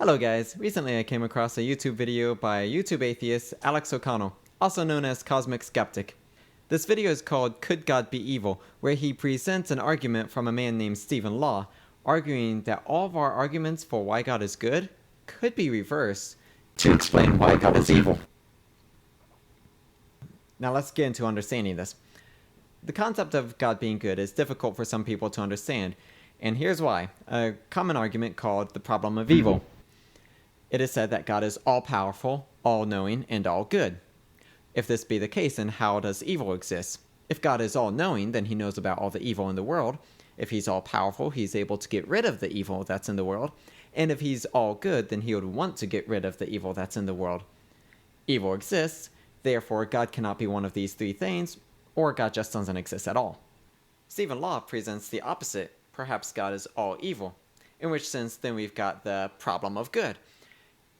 Hello guys, recently I came across a YouTube video by YouTube atheist Alex O'Connell, also known as Cosmic Skeptic. This video is called Could God Be Evil?, where he presents an argument from a man named Stephen Law, arguing that all of our arguments for why God is good could be reversed to explain why God is evil. Now let's get into understanding this. The concept of God being good is difficult for some people to understand, and here's why. A common argument called the problem of evil. It is said that God is all-powerful, all-knowing, and all-good. If this be the case, then how does evil exist? If God is all-knowing, then he knows about all the evil in the world. If he's all-powerful, he's able to get rid of the evil that's in the world. And if he's all-good, then he would want to get rid of the evil that's in the world. Evil exists, therefore God cannot be one of these three things, or God just doesn't exist at all. Stephen Law presents the opposite. Perhaps God is all-evil, in which sense then we've got the problem of good.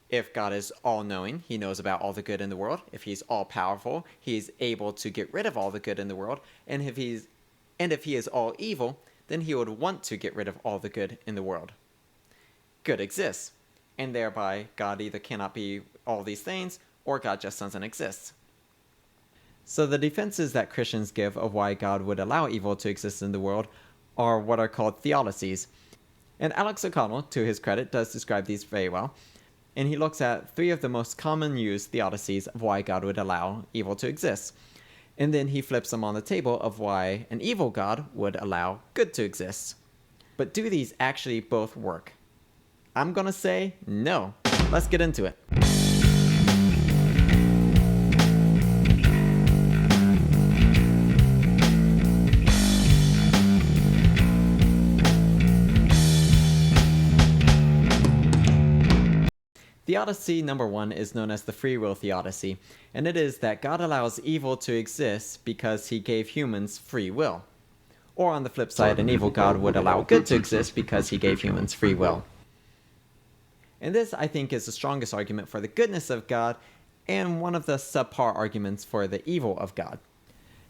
If God is all-knowing, he knows about all the good in the world. If he's all-powerful, he's able to get rid of all the good in the world. And if he is all-evil, then he would want to get rid of all the good in the world. Good exists, and thereby God either cannot be all these things, or God just doesn't exist. So the defenses that Christians give of why God would allow evil to exist in the world are what are called theodicies. And Alex O'Connell, to his credit, does describe these very well. And he looks at three of the most common used theodicies of why God would allow evil to exist. And then he flips them on the table of why an evil God would allow good to exist. But do these actually both work? I'm gonna say no. Let's get into it. Theodicy number 1 is known as the Freewill theodicy, and it is that God allows evil to exist because he gave humans free will. Or on the flip side, an evil God would allow good to exist because he gave humans free will. And this, I think, is the strongest argument for the goodness of God, and one of the subpar arguments for the evil of God.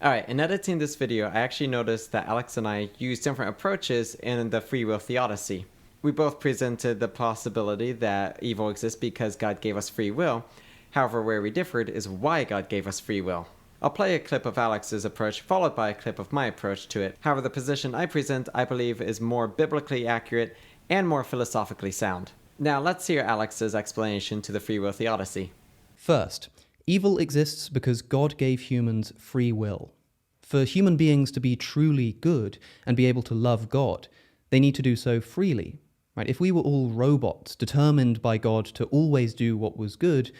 Alright, in editing this video, I actually noticed that Alex and I used different approaches in the Freewill theodicy. We both presented the possibility that evil exists because God gave us free will. However, where we differed is why God gave us free will. I'll play a clip of Alex's approach followed by a clip of my approach to it. However, the position I present, I believe, is more biblically accurate and more philosophically sound. Now let's hear Alex's explanation to the free will theodicy. First, evil exists because God gave humans free will. For human beings to be truly good and be able to love God, they need to do so freely. Right? If we were all robots, determined by God to always do what was good,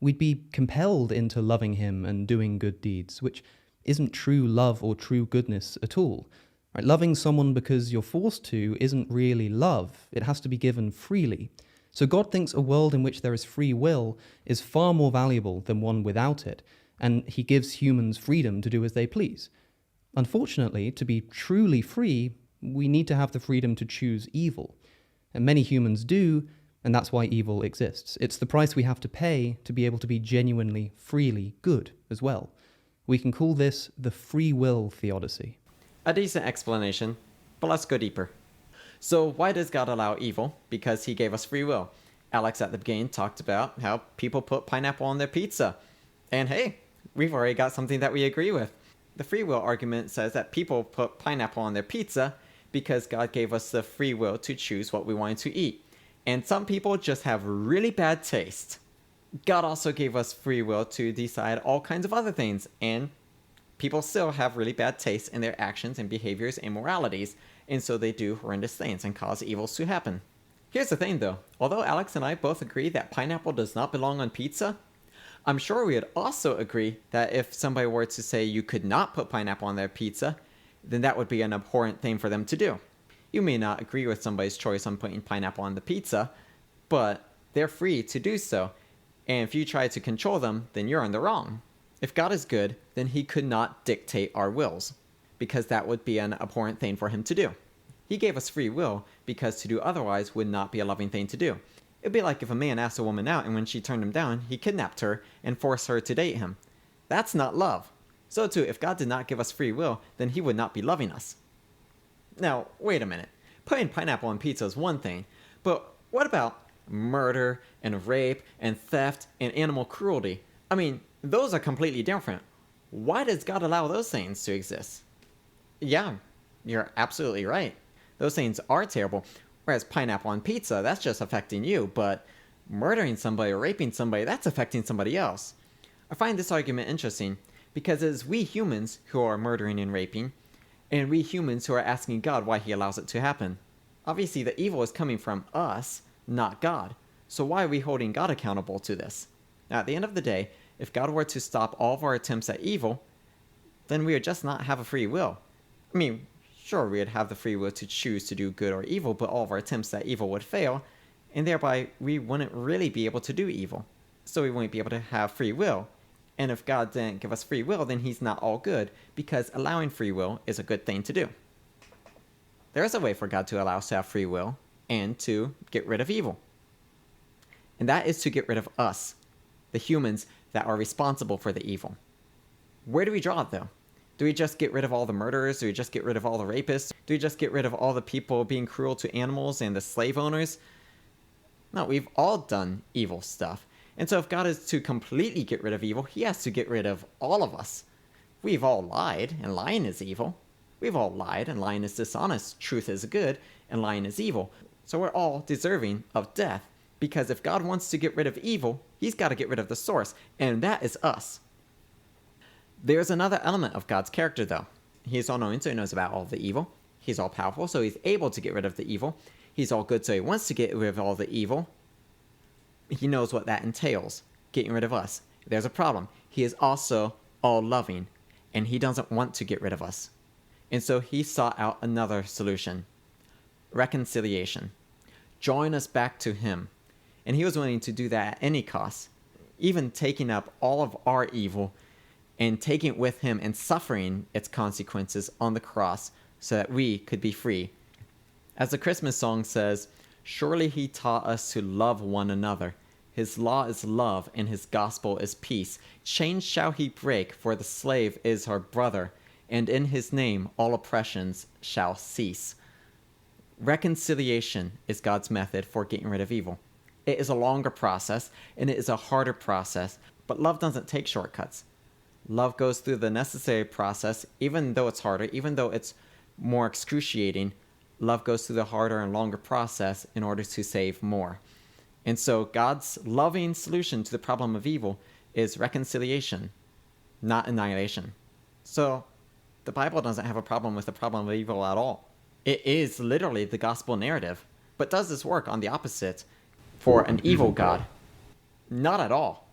we'd be compelled into loving him and doing good deeds, which isn't true love or true goodness at all. Right? Loving someone because you're forced to isn't really love. It has to be given freely. So God thinks a world in which there is free will is far more valuable than one without it, and he gives humans freedom to do as they please. Unfortunately, to be truly free, we need to have the freedom to choose evil. And many humans do, and that's why evil exists. It's the price we have to pay to be able to be genuinely, freely good as well. We can call this the free will theodicy. A decent explanation, but let's go deeper. So why does God allow evil? Because he gave us free will. Alex at the beginning talked about how people put pineapple on their pizza. And hey, we've already got something that we agree with. The free will argument says that people put pineapple on their pizza because God gave us the free will to choose what we wanted to eat. And some people just have really bad taste. God also gave us free will to decide all kinds of other things, and people still have really bad taste in their actions and behaviors and moralities, and so they do horrendous things and cause evils to happen. Here's the thing though, although Alex and I both agree that pineapple does not belong on pizza, I'm sure we would also agree that if somebody were to say you could not put pineapple on their pizza, then that would be an abhorrent thing for them to do. You may not agree with somebody's choice on putting pineapple on the pizza, but they're free to do so. And if you try to control them, then you're in the wrong. If God is good, then he could not dictate our wills, because that would be an abhorrent thing for him to do. He gave us free will because to do otherwise would not be a loving thing to do. It'd be like if a man asked a woman out and when she turned him down, he kidnapped her and forced her to date him. That's not love. So too, if God did not give us free will, then he would not be loving us. Now, wait a minute. Putting pineapple on pizza is one thing, but what about murder and rape and theft and animal cruelty. I mean, those are completely different. Why does God allow those things to exist? Yeah, you're absolutely right. Those things are terrible. Whereas pineapple on pizza, that's just affecting you, but murdering somebody or raping somebody, that's affecting somebody else. I find this argument interesting because it's we humans who are murdering and raping, and we humans who are asking God why he allows it to happen. Obviously, the evil is coming from us, not God. So why are we holding God accountable to this? Now, at the end of the day, if God were to stop all of our attempts at evil, then we would just not have a free will. I mean, sure, we would have the free will to choose to do good or evil, but all of our attempts at evil would fail, and thereby we wouldn't really be able to do evil. So we wouldn't be able to have free will. And if God didn't give us free will, then he's not all good, because allowing free will is a good thing to do. There is a way for God to allow us to have free will and to get rid of evil. And that is to get rid of us, the humans that are responsible for the evil. Where do we draw it, though? Do we just get rid of all the murderers? Do we just get rid of all the rapists? Do we just get rid of all the people being cruel to animals and the slave owners? No, we've all done evil stuff. And so if God is to completely get rid of evil, he has to get rid of all of us. We've all lied, and lying is evil. We've all lied, and lying is dishonest. Truth is good, and lying is evil. So we're all deserving of death, because if God wants to get rid of evil, he's got to get rid of the source, and that is us. There's another element of God's character, though. He is all-knowing, so he knows about all the evil. He's all-powerful, so he's able to get rid of the evil. He's all-good, so he wants to get rid of all the evil. He knows what that entails, getting rid of us. There's a problem. He is also all-loving, and he doesn't want to get rid of us. And so he sought out another solution. Reconciliation. Drawing us back to him. And he was willing to do that at any cost, even taking up all of our evil and taking it with him and suffering its consequences on the cross so that we could be free. As the Christmas song says, surely he taught us to love one another. His law is love, and his gospel is peace. Chains shall he break, for the slave is our brother, and in his name all oppressions shall cease. Reconciliation is God's method for getting rid of evil. It is a longer process, and it is a harder process, but love doesn't take shortcuts. Love goes through the necessary process, even though it's harder, even though it's more excruciating. Love goes through the harder and longer process in order to save more. And so God's loving solution to the problem of evil is reconciliation, not annihilation. So the Bible doesn't have a problem with the problem of evil at all. It is literally the gospel narrative, but does this work on the opposite for an evil God? Not at all.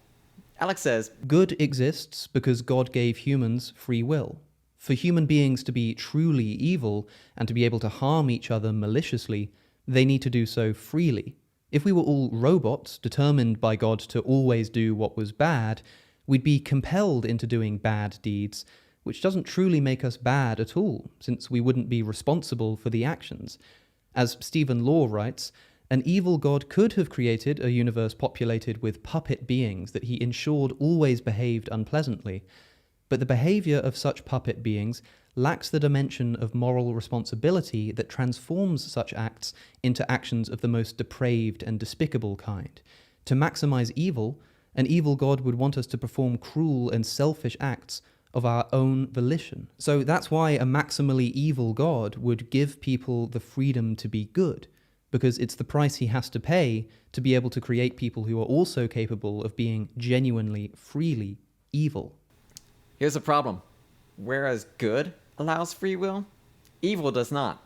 Alex says, good exists because God gave humans free will. For human beings to be truly evil and to be able to harm each other maliciously, they need to do so freely. If we were all robots, determined by God to always do what was bad, we'd be compelled into doing bad deeds, which doesn't truly make us bad at all, since we wouldn't be responsible for the actions. As Stephen Law writes, an evil God could have created a universe populated with puppet beings that he ensured always behaved unpleasantly, but the behavior of such puppet beings lacks the dimension of moral responsibility that transforms such acts into actions of the most depraved and despicable kind. To maximize evil, an evil God would want us to perform cruel and selfish acts of our own volition. So that's why a maximally evil God would give people the freedom to be good, because it's the price he has to pay to be able to create people who are also capable of being genuinely, freely evil. here's the problem. Whereas good allows free will, evil does not.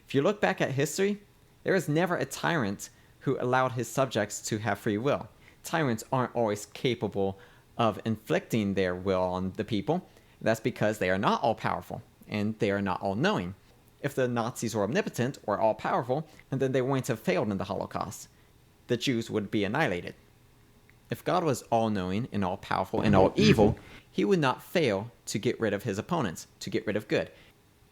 If you look back at history, there was never a tyrant who allowed his subjects to have free will. Tyrants aren't always capable of inflicting their will on the people. That's because they are not all-powerful, and they are not all-knowing. If the Nazis were omnipotent or all-powerful, then they wouldn't have failed in the Holocaust. The Jews would be annihilated. If God was all-knowing and all-powerful and all-evil, he would not fail to get rid of his opponents, to get rid of good.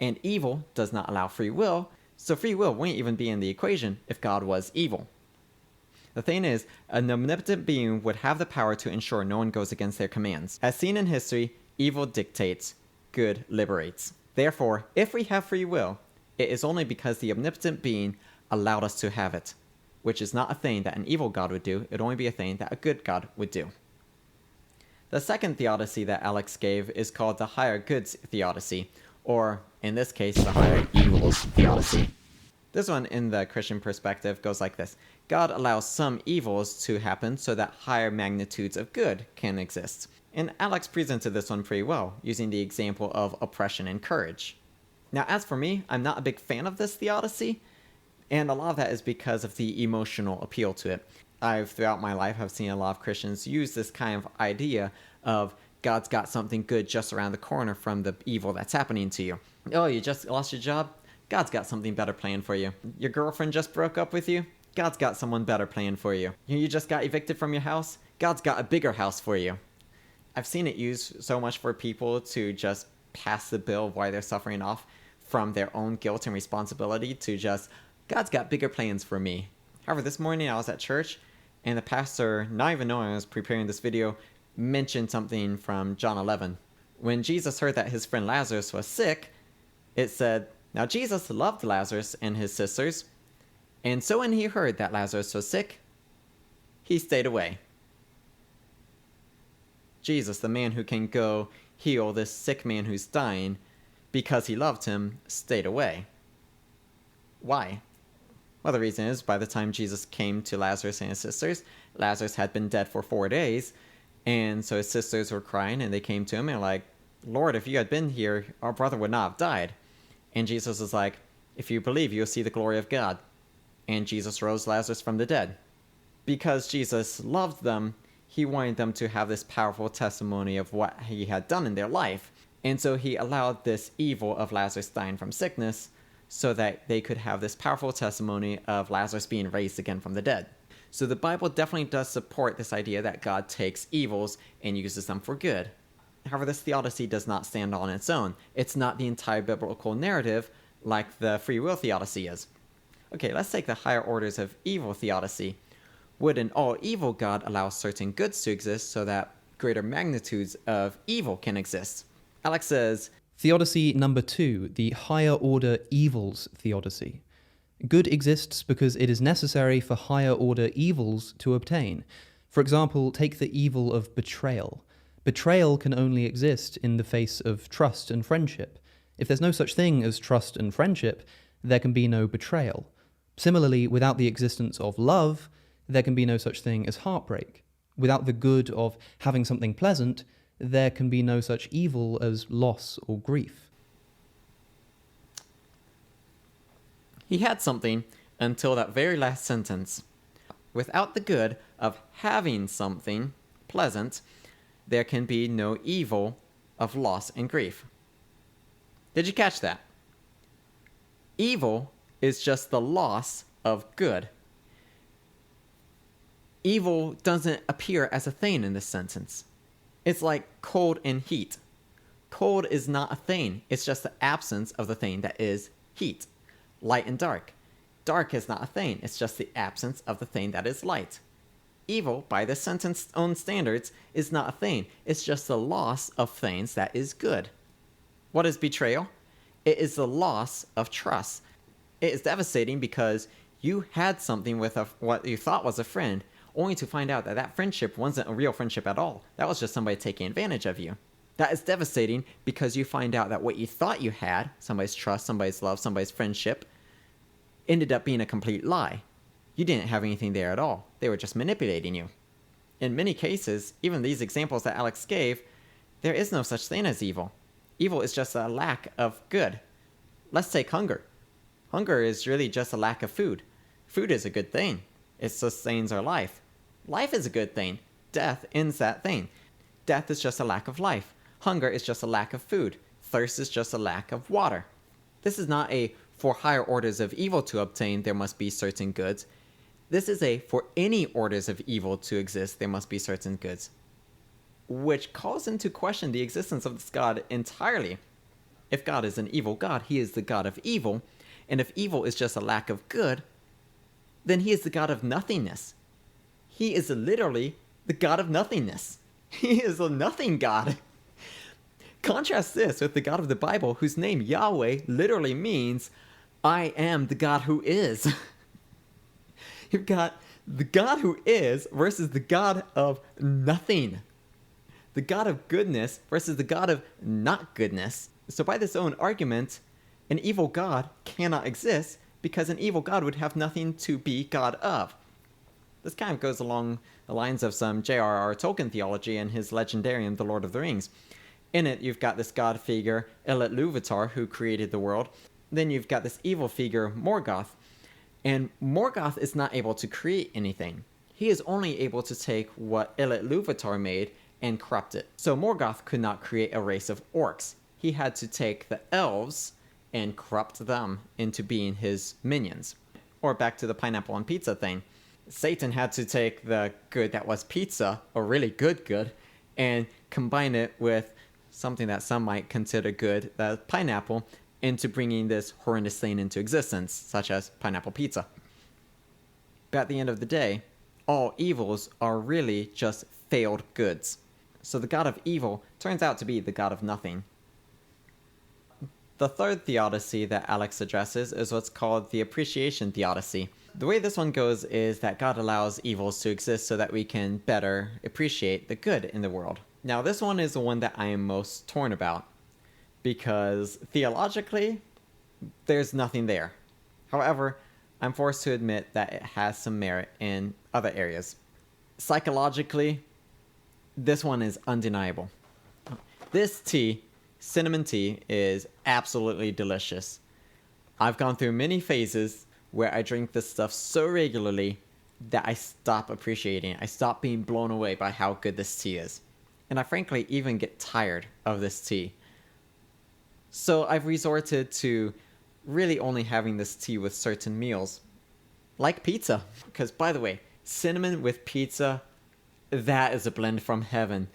And evil does not allow free will, so free will wouldn't even be in the equation if God was evil. The thing is, an omnipotent being would have the power to ensure no one goes against their commands. As seen in history, evil dictates, good liberates. Therefore, if we have free will, it is only because the omnipotent being allowed us to have it. which is not a thing that an evil God would do. It would only be a thing that a good God would do. The second theodicy that Alex gave is called the higher goods theodicy, or, in this case, the higher evils theodicy. This one, in the Christian perspective, goes like this. God allows some evils to happen so that higher magnitudes of good can exist. And Alex presented this one pretty well, using the example of oppression and courage. Now, as for me, I'm not a big fan of this theodicy, and a lot of that is because of the emotional appeal to it. Throughout my life, I've seen a lot of Christians use this kind of idea of God's got something good just around the corner from the evil that's happening to you. Oh, you just lost your job? God's got something better planned for you. Your girlfriend just broke up with you? God's got someone better planned for you. You just got evicted from your house? God's got a bigger house for you. I've seen it used so much for people to just pass the bill of why they're suffering off from their own guilt and responsibility to just, God's got bigger plans for me. However, this morning I was at church, and the pastor, not even knowing I was preparing this video, mentioned something from John 11. When Jesus heard that his friend Lazarus was sick, it said, now Jesus loved Lazarus and his sisters, and so when he heard that Lazarus was sick, he stayed away. Jesus, the man who can go heal this sick man who's dying, because he loved him, stayed away. Why? Well, the reason is, by the time Jesus came to Lazarus and his sisters, Lazarus had been dead for 4 days, and so his sisters were crying, and they came to him and were like, Lord, if you had been here, our brother would not have died. And Jesus was like, if you believe, you'll see the glory of God. And Jesus rose Lazarus from the dead. Because Jesus loved them, he wanted them to have this powerful testimony of what he had done in their life. And so he allowed this evil of Lazarus dying from sickness so that they could have this powerful testimony of Lazarus being raised again from the dead. So the Bible definitely does support this idea that God takes evils and uses them for good. However, this theodicy does not stand on its own. It's not the entire biblical narrative like the free will theodicy is. Okay, let's take the higher orders of evil theodicy. Would an all-evil God allow certain goods to exist so that greater magnitudes of evil can exist? Alex says, Theodicy number 2, the higher order evils theodicy. Good exists because it is necessary for higher order evils to obtain. For example, take the evil of betrayal. Betrayal can only exist in the face of trust and friendship. If there's no such thing as trust and friendship, there can be no betrayal. Similarly, without the existence of love, there can be no such thing as heartbreak. Without the good of having something pleasant, there can be no such evil as loss or grief. He had something until that very last sentence. Without the good of having something pleasant, there can be no evil of loss and grief. Did you catch that? Evil is just the loss of good. Evil doesn't appear as a thing in this sentence. It's like cold and heat. Cold is not a thing. It's just the absence of the thing that is heat. Light and dark. Dark is not a thing. It's just the absence of the thing that is light. Evil, by this sentence's own standards, is not a thing. It's just the loss of things that is good. What is betrayal? It is the loss of trust. It is devastating because you had something with what you thought was a friend, only to find out that that friendship wasn't a real friendship at all. That was just somebody taking advantage of you. That is devastating because you find out that what you thought you had, somebody's trust, somebody's love, somebody's friendship, ended up being a complete lie. You didn't have anything there at all. They were just manipulating you. In many cases, even these examples that Alex gave, there is no such thing as evil. Evil is just a lack of good. Let's take hunger. Hunger is really just a lack of food. Food is a good thing. It sustains our life. Life is a good thing. Death ends that thing. Death is just a lack of life. Hunger is just a lack of food. Thirst is just a lack of water. This is not a for higher orders of evil to obtain, there must be certain goods. This is a for any orders of evil to exist, there must be certain goods. Which calls into question the existence of this God entirely. If God is an evil God, he is the God of evil. And if evil is just a lack of good, then he is the God of nothingness. He is literally the God of nothingness. He is a nothing God. Contrast this with the God of the Bible, whose name Yahweh literally means, I am the God who is. You've got the God who is versus the God of nothing. The God of goodness versus the God of not goodness. So by this own argument, an evil God cannot exist because an evil God would have nothing to be God of. This kind of goes along the lines of some J.R.R. Tolkien theology and his legendarium, The Lord of the Rings. In it, you've got this god figure, Iluvatar, who created the world. Then you've got this evil figure, Morgoth. And Morgoth is not able to create anything. He is only able to take what Iluvatar made and corrupt it. So Morgoth could not create a race of orcs. He had to take the elves and corrupt them into being his minions. Or back to the pineapple on pizza thing. Satan had to take the good that was pizza, a really good, and combine it with something that some might consider good, the pineapple, into bringing this horrendous thing into existence, such as pineapple pizza. But at the end of the day, all evils are really just failed goods. So the god of evil turns out to be the god of nothing. The third theodicy that Alex addresses is what's called the appreciation theodicy. The way this one goes is that God allows evils to exist so that we can better appreciate the good in the world. Now this one is the one that I am most torn about, because theologically, there's nothing there. However, I'm forced to admit that it has some merit in other areas. Psychologically, this one is undeniable. This tea, cinnamon tea, is absolutely delicious. I've gone through many phases where I drink this stuff so regularly that I stop appreciating it. I stop being blown away by how good this tea is. And I frankly even get tired of this tea. So I've resorted to really only having this tea with certain meals, like pizza. Because, by the way, cinnamon with pizza, that is a blend from heaven,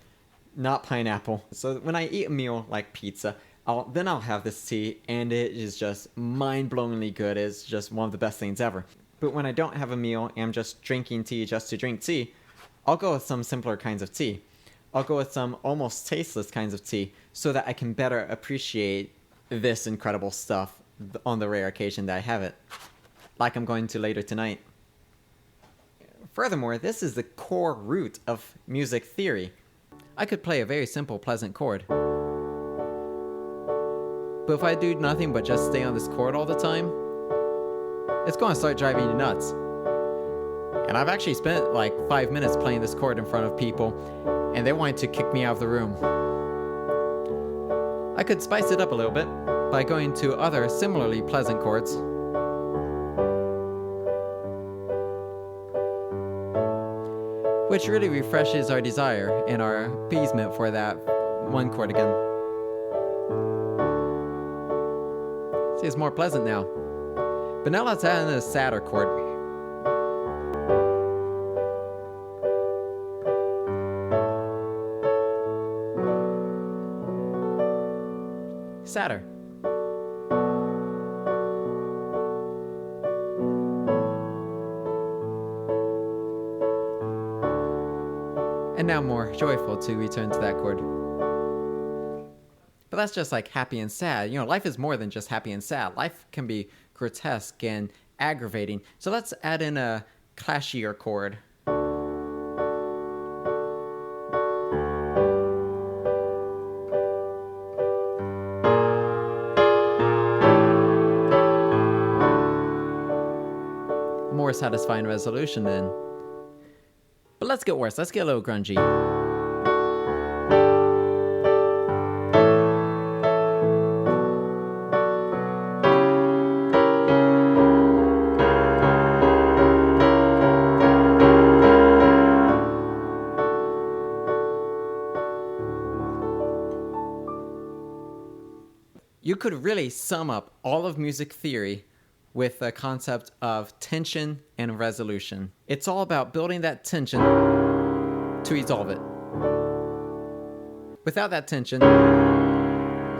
not pineapple. So when I eat a meal like pizza, I'll have this tea, and it is just mind-blowingly good. It's just one of the best things ever. But when I don't have a meal and I'm just drinking tea just to drink tea, I'll go with some simpler kinds of tea. I'll go with some almost tasteless kinds of tea so that I can better appreciate this incredible stuff on the rare occasion that I have it, like I'm going to later tonight. Furthermore, this is the core root of music theory. I could play a very simple, pleasant chord. But if I do nothing but just stay on this chord all the time, it's going to start driving you nuts. And I've actually spent like 5 minutes playing this chord in front of people, and they wanted to kick me out of the room. I could spice it up a little bit by going to other similarly pleasant chords. Which really refreshes our desire and our appeasement for that one chord again. See, it's more pleasant now. But now let's add in a sadder chord. Sadder. And now more joyful to return to that chord. But that's just like happy and sad. You know, life is more than just happy and sad. Life can be grotesque and aggravating. So let's add in a clashier chord. More satisfying resolution then. But let's get worse. Let's get a little grungy. You could really sum up all of music theory with the concept of tension and resolution. It's all about building that tension to resolve it. Without that tension,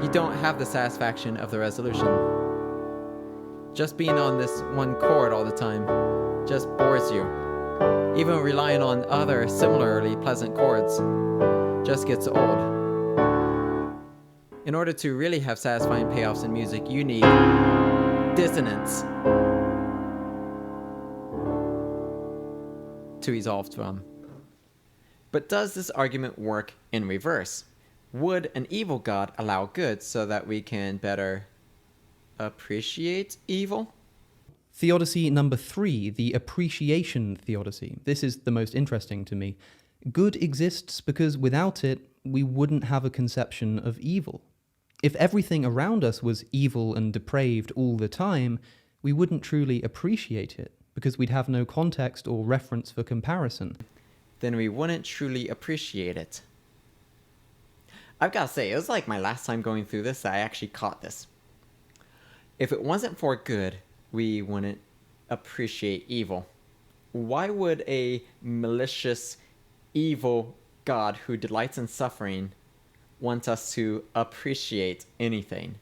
you don't have the satisfaction of the resolution. Just being on this one chord all the time just bores you. Even relying on other similarly pleasant chords just gets old. In order to really have satisfying payoffs in music, you need dissonance. to resolve from. But does this argument work in reverse? Would an evil God allow good so that we can better appreciate evil? Theodicy number 3, the appreciation theodicy. This is the most interesting to me. Good exists because without it, we wouldn't have a conception of evil. If everything around us was evil and depraved all the time, we wouldn't truly appreciate it because we'd have no context or reference for comparison. Then we wouldn't truly appreciate it. I've got to say, it was like my last time going through this that I actually caught this. If it wasn't for good, we wouldn't appreciate evil. Why would a malicious, evil God who delights in suffering want us to appreciate anything?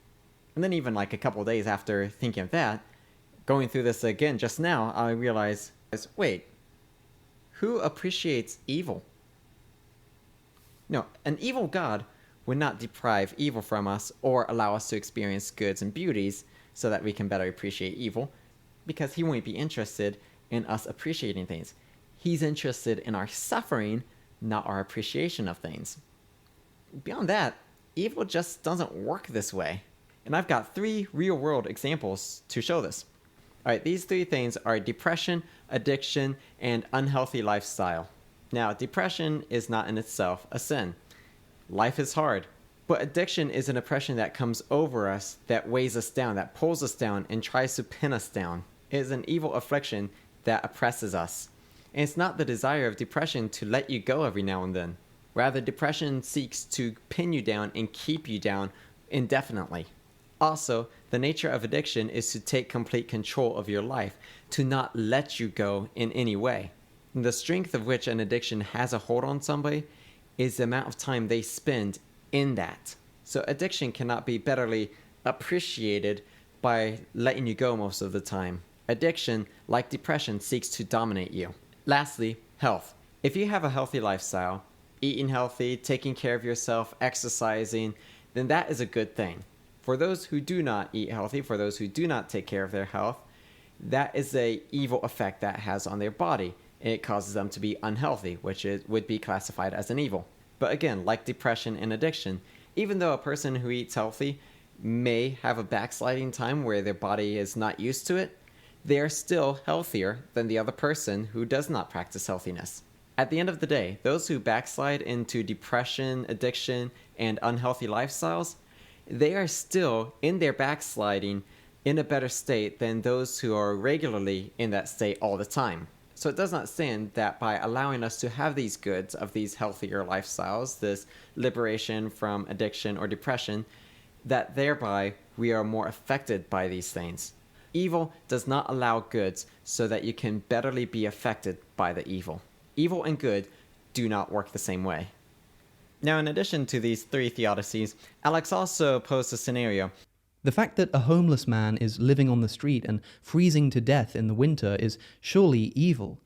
And then even like a couple of days after thinking of that, going through this again just now, I realized, wait, who appreciates evil? No, an evil God would not deprive evil from us or allow us to experience goods and beauties so that we can better appreciate evil, because he won't be interested in us appreciating things. He's interested in our suffering, not our appreciation of things. Beyond that, evil just doesn't work this way. And I've got 3 real-world examples to show this. Alright, these 3 things are depression, addiction, and unhealthy lifestyle. Now, depression is not in itself a sin. Life is hard. But addiction is an oppression that comes over us, that weighs us down, that pulls us down, and tries to pin us down. It is an evil affliction that oppresses us. And it's not the desire of depression to let you go every now and then. Rather, depression seeks to pin you down and keep you down indefinitely. Also, the nature of addiction is to take complete control of your life, to not let you go in any way. And the strength of which an addiction has a hold on somebody is the amount of time they spend in that. So addiction cannot be betterly appreciated by letting you go most of the time. Addiction, like depression, seeks to dominate you. Lastly, health. If you have a healthy lifestyle, eating healthy, taking care of yourself, exercising, then that is a good thing. For those who do not eat healthy, for those who do not take care of their health, that is an evil effect that has on their body. It causes them to be unhealthy, which would be classified as an evil. But again, like depression and addiction, even though a person who eats healthy may have a backsliding time where their body is not used to it, they are still healthier than the other person who does not practice healthiness. At the end of the day, those who backslide into depression, addiction, and unhealthy lifestyles, they are still, in their backsliding, in a better state than those who are regularly in that state all the time. So it does not stand that by allowing us to have these goods of these healthier lifestyles, this liberation from addiction or depression, that thereby we are more affected by these things. Evil does not allow goods so that you can betterly be affected by the evil. Evil and good do not work the same way. Now, in addition to these 3 theodicies, Alex also posed a scenario. The fact that a homeless man is living on the street and freezing to death in the winter is surely evil.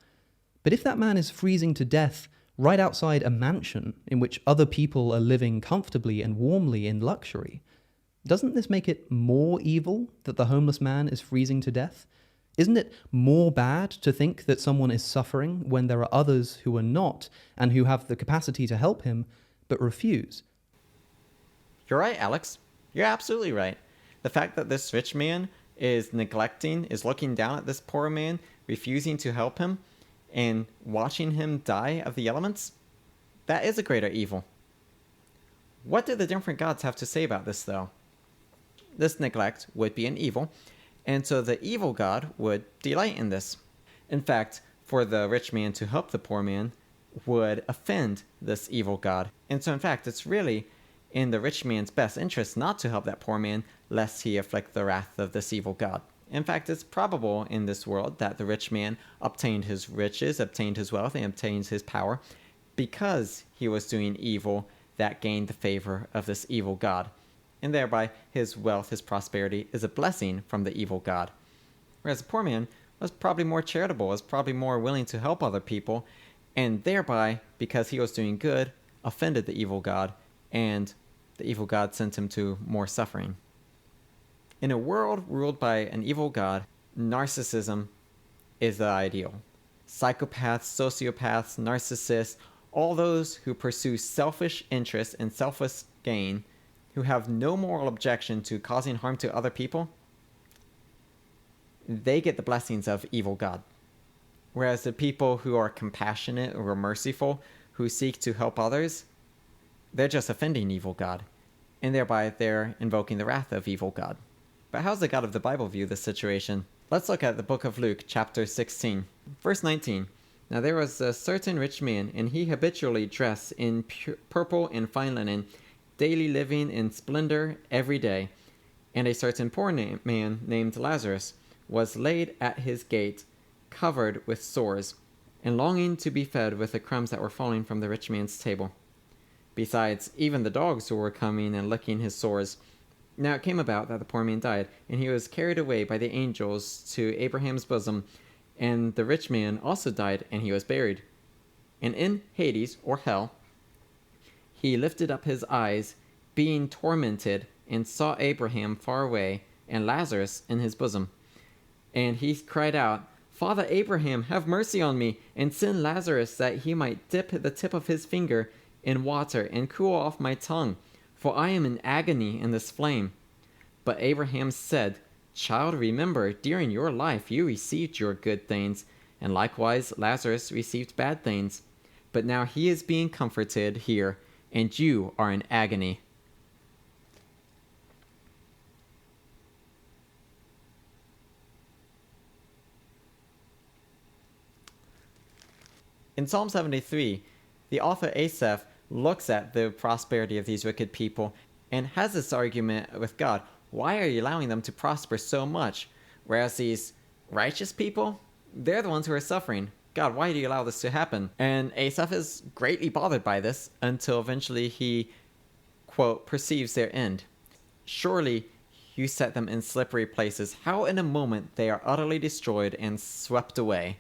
But if that man is freezing to death right outside a mansion in which other people are living comfortably and warmly in luxury, doesn't this make it more evil that the homeless man is freezing to death? Isn't it more bad to think that someone is suffering when there are others who are not and who have the capacity to help him but refuse? You're right, Alex. You're absolutely right. The fact that this rich man is looking down at this poor man, refusing to help him, and watching him die of the elements, that is a greater evil. What do the different gods have to say about this, though? This neglect would be an evil, and so the evil god would delight in this. In fact, for the rich man to help the poor man would offend this evil god. And so in fact, it's really in the rich man's best interest not to help that poor man, lest he afflict the wrath of this evil god. In fact, it's probable in this world that the rich man obtained his riches, obtained his wealth, and obtained his power because he was doing evil that gained the favor of this evil god. And thereby, his wealth, his prosperity, is a blessing from the evil god. Whereas the poor man was probably more charitable, was probably more willing to help other people, and thereby, because he was doing good, offended the evil god, and the evil god sent him to more suffering. In a world ruled by an evil god, narcissism is the ideal. psychopaths, sociopaths, narcissists, all those who pursue selfish interests and selfish gain, who have no moral objection to causing harm to other people, they get the blessings of evil God. Whereas the people who are compassionate or merciful, who seek to help others, they're just offending evil God, and thereby they're invoking the wrath of evil God. But how does the God of the Bible view this situation? Let's look at the book of Luke, chapter 16, verse 19. Now there was a certain rich man, and he habitually dressed in purple and fine linen, daily living in splendor every day. And a certain poor man named Lazarus was laid at his gate, covered with sores, and longing to be fed with the crumbs that were falling from the rich man's table. Besides, even the dogs were coming and licking his sores. Now it came about that the poor man died, and he was carried away by the angels to Abraham's bosom. And the rich man also died, and he was buried. And in Hades, or hell, he lifted up his eyes, being tormented, and saw Abraham far away, and Lazarus in his bosom. And he cried out, Father Abraham, have mercy on me, and send Lazarus that he might dip the tip of his finger in water and cool off my tongue, for I am in agony in this flame. But Abraham said, Child, remember, during your life you received your good things, and likewise Lazarus received bad things. But now he is being comforted here, and you are in agony. In Psalm 73, the author Asaph looks at the prosperity of these wicked people and has this argument with God. Why are you allowing them to prosper so much? Whereas these righteous people, they're the ones who are suffering. God, why do you allow this to happen? And Asaph is greatly bothered by this until eventually he, quote, perceives their end. Surely you set them in slippery places. How in a moment they are utterly destroyed and swept away.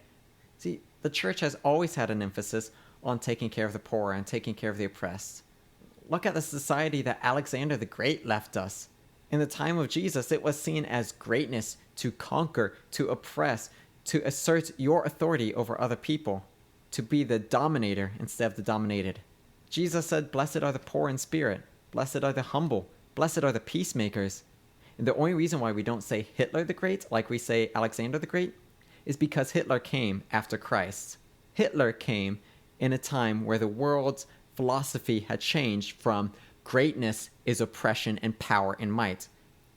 See, the church has always had an emphasis on taking care of the poor and taking care of the oppressed. Look at the society that Alexander the Great left us. In the time of Jesus, it was seen as greatness to conquer, to oppress, to assert your authority over other people, to be the dominator instead of the dominated. Jesus said, Blessed are the poor in spirit, blessed are the humble, blessed are the peacemakers. And the only reason why we don't say Hitler the Great like we say Alexander the Great is because Hitler came after Christ. Hitler came in a time where the world's philosophy had changed from greatness is oppression and power and might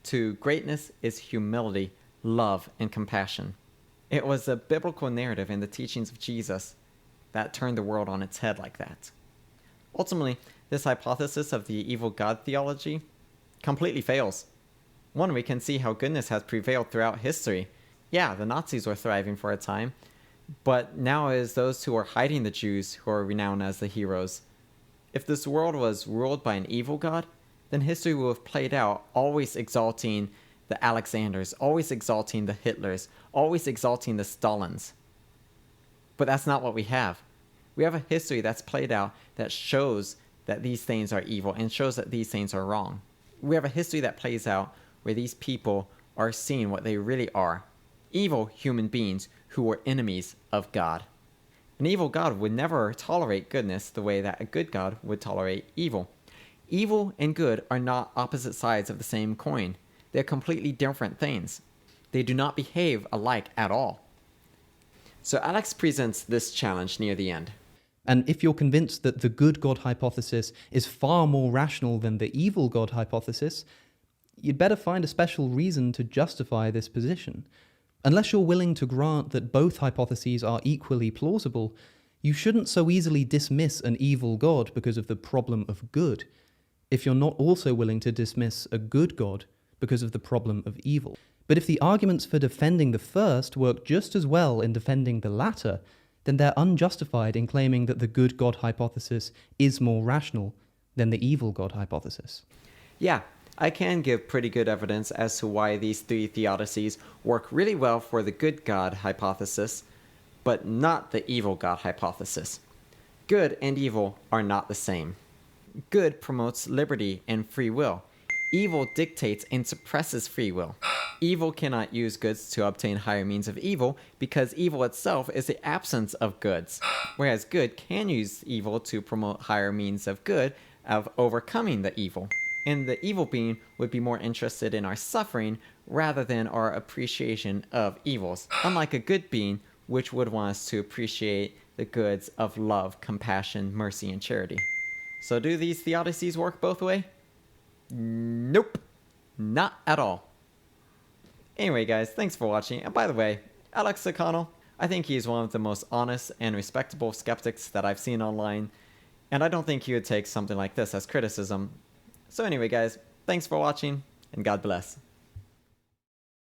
to greatness is humility, love, and compassion. It was a biblical narrative in the teachings of Jesus that turned the world on its head like that. Ultimately, this hypothesis of the evil God theology completely fails. One, we can see how goodness has prevailed throughout history. Yeah, the Nazis were thriving for a time, but now it is those who are hiding the Jews who are renowned as the heroes. If this world was ruled by an evil God, then history will have played out always exalting the Alexanders, always exalting the Hitlers, always exalting the Stalins. But that's not what we have. We have a history that's played out that shows that these things are evil and shows that these things are wrong. We have a history that plays out where these people are seeing what they really are. Evil human beings who were enemies of God. An evil God would never tolerate goodness the way that a good God would tolerate evil. Evil and good are not opposite sides of the same coin. They're completely different things. They do not behave alike at all. So Alex presents this challenge near the end. And if you're convinced that the good God hypothesis is far more rational than the evil God hypothesis, you'd better find a special reason to justify this position. Unless you're willing to grant that both hypotheses are equally plausible, you shouldn't so easily dismiss an evil God because of the problem of good, if you're not also willing to dismiss a good God because of the problem of evil. But if the arguments for defending the first work just as well in defending the latter, then they're unjustified in claiming that the good God hypothesis is more rational than the evil God hypothesis. Yeah, I can give pretty good evidence as to why these three theodicies work really well for the good God hypothesis, but not the evil God hypothesis. Good and evil are not the same. Good promotes liberty and free will. Evil dictates and suppresses free will. Evil cannot use goods to obtain higher means of evil because evil itself is the absence of goods, whereas good can use evil to promote higher means of good of overcoming the evil. And the evil being would be more interested in our suffering rather than our appreciation of evils, unlike a good being which would want us to appreciate the goods of love, compassion, mercy, and charity. So do these theodicies work both ways? Nope. Not at all. Anyway, guys, thanks for watching. And by the way, Alex O'Connell, I think he is one of the most honest and respectable skeptics that I've seen online. And I don't think he would take something like this as criticism. So anyway, guys, thanks for watching, and God bless.